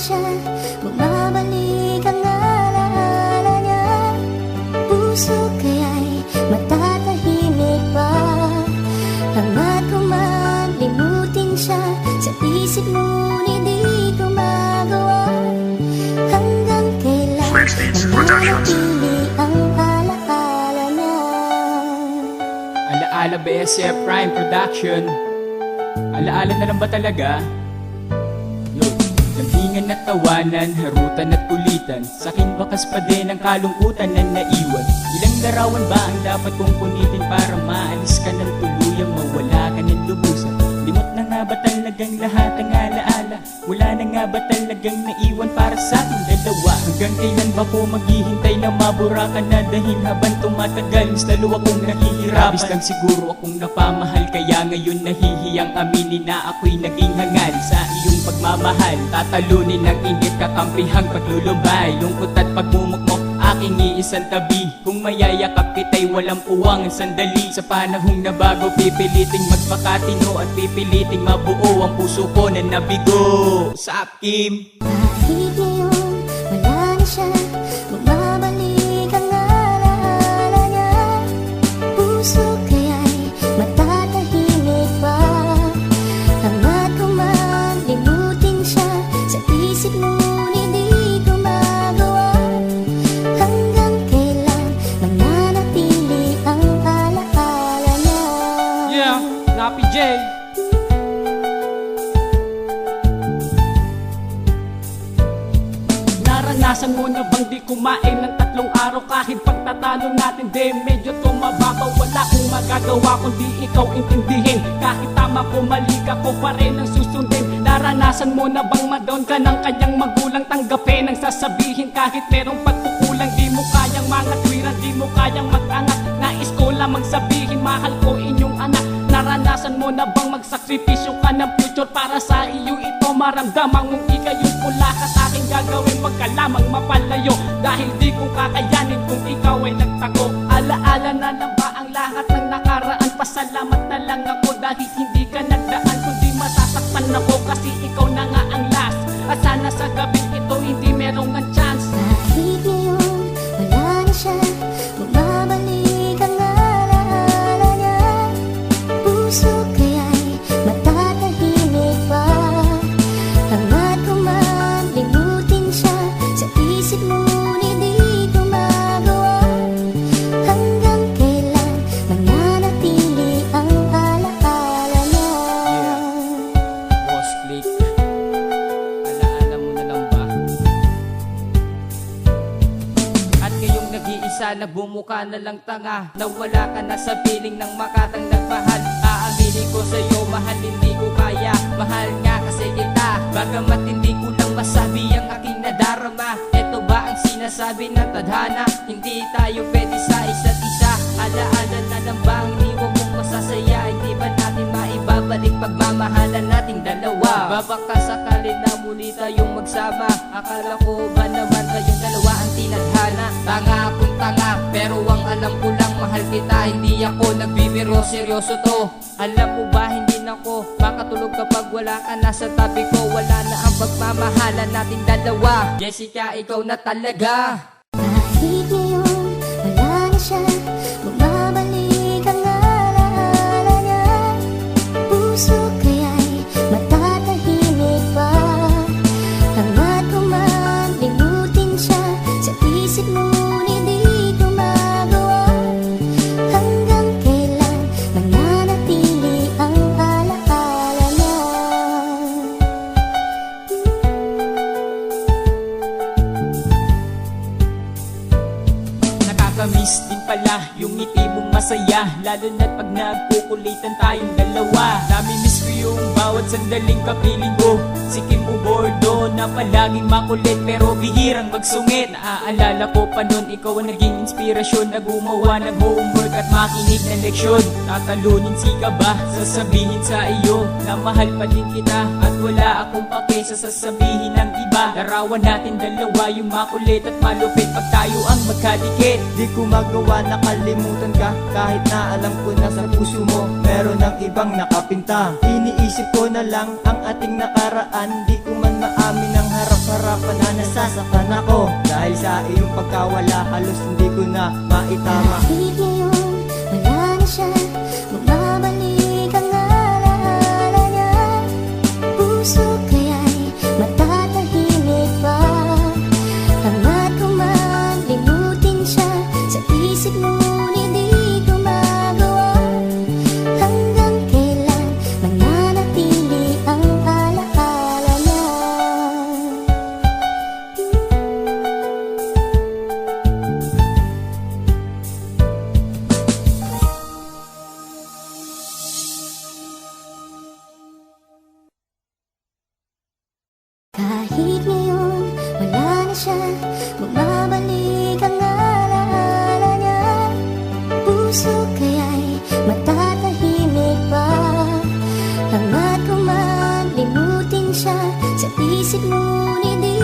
siya, bumabalik ang alaala niya. Puso kaya'y matatahimik pa hanggat kumalimutin siya. Sa isip mo hindi ko magawa. Hanggang kailan mananatili ang alaala niya. Alaala BSF Prime Production. Alaala na lang ba talaga? Lambingan at tawanan, harutan at kulitan, saking bakas pa din ang kalungkutan na naiwan. Ilang larawan ba ang dapat kong punitin para maalis ka ng tuluyang mawala ka ng lubusan? Limot na nga ba talagang lahat ang alaala? Wala na nga ba talagang naiwan para sa ating dalawa? Hanggang kailan ba ko maghihintay na mabura ka na dahil habang tumatagal mas lalo akong nahihirapan? Labis lang siguro akong napamahal, kaya ngayon nahihiyang aminin na ako'y naging hangal sa iyong pagmamahal. Tatalunin ng init, kakampihang paglulumbay, lungkot at pagmumukmok aking iisang tabi. Kung mayayakap kita'y walang puwang sandali. Sa panahong nabago pipiliting magpakatino at pipiliting mabuo ang puso ko na nabigo. Sup, Kim? Kahit ngayon wala na siya, bumabalik ang alaala niya. Puso kaya'y matatahimik pa hanggat kumalimutin siya. Sa isip mo hindi ko magawa. Hanggang kailan mananatili ang alaala niya. Yeah, Nappy J. Naranasan mo na bang di kumain ng 3 araw kahit pagtatalo natin di medyo tumababaw? Wala akong magagawa kundi ikaw intindihin. Kahit tama ko mali ka ko pa rin ang susundin. Naranasan mo na bang madown ka ng kanyang magulang? Tanggapin ang sasabihin kahit merong pagkukulang. Di mo kayang mga tuwiran, di mo kayang mag-angat. Nais ko lamang sabihin mahal ko inyong anak. Naranasan mo na bang magsakripisyo ka ng future para sa iyo ito maramdaman mong ikayos mo lahat aking gagawin? Wag ka lamang mapalayo dahil di ko kakayanin kung ikaw ay nagtago. Alaala na lang ba ang lahat ng nakaraan? Pasalamat na lang ako dahil hindi ka nagdaan, kundi masasaktan ako kasi ikaw na nga ang last. At sana sa gabing ito hindi merong ang chance. Kahit ngayon wala na siya, bumabalik ang alaala niya. Puso kaya'y matatahimik pa hanggat kumalimutin siya. Sa isip mo hindi ko magawa. Hanggang kailan mananatili ang alaala niya. Boss Click, alaala mo na lang ba? At ngayong nag-iisa na bumuka na lang tanga, nawala ka na sa piling ng makatang nagmahal. Aaminin ko sa'yo mahal hindi ko kaya, mahal nga kasi kita. Bagamat hindi ko lang masabi ang aking nadarama. Ito ba ang sinasabi ng tadhana? Hindi tayo pwede sa isa't isa. Alaala na lang ba ang iniwan mong masasaya? Hindi ba natin maibabalik pagmamahalan nating dalawa? Babaka sakali na muli tayong magsama. Akala ko ba naman kayong dalawa ang tinadhana? Tanga akong tanga, pero ang alam ko lang mahal kita. Hindi ako nagbibiro, seryoso to. Alam mo ba hindi na ako makatulog kapag wala ka na sa tabi ko. Wala na ang pagmamahalan nating dalawa. Jessica, ikaw na talaga. Kahit ngayon wala na siya, bumabalik ang alaala niya. Puso kaya'y matatahimik pa hanggat kumalimutin siya. Sa isip mo hindi ko magawa. Hanggang kailan mananatili ang alaala niya. Nakakamiss din pala yung ngiti mong masaya, lalo na't pag nagkukulitan tayong dalawa. Nami-miss ko yung bawat sandaling kapiling ko. Si Kim Ubordo na palaging makulit pero bihirang magsungit. Naaalala ko pa nun ikaw ang naging inspirasyon na gumawa ng homework at makinig ng leksyon. Tatalunin si ka ba? Sasabihin sa iyo na mahal pa din kita at wala akong pake kesa sasabihin ng iba. Larawan natin dalawa, yung makulit at malupit pag tayo ang magkadikit. Di ko magawa nakalimutan ka, kahit na alam ko na sa puso mo meron ng ibang nakapinta. Iniisip ko na lang ang ating nakaraan, di ko man maamin ang harap-harapan na nasasaktan ako. Dahil sa iyong pagkawala, halos hindi ko na maitama. Kahit ngayon, wala na siya, bumabalik ang alaala niya. Puso kaya'y matatahimik pa, hanggat ko man limutin siya. Sa isip ngunit di ko magawa, hanggang kailan mananatili ang alaala niya. Kahit ngayon, wala na siya, bumabalik ang alaala niya. Puso kaya'y matatahimik pa, hanggat ko man limutin siya. Sa isip ngunit di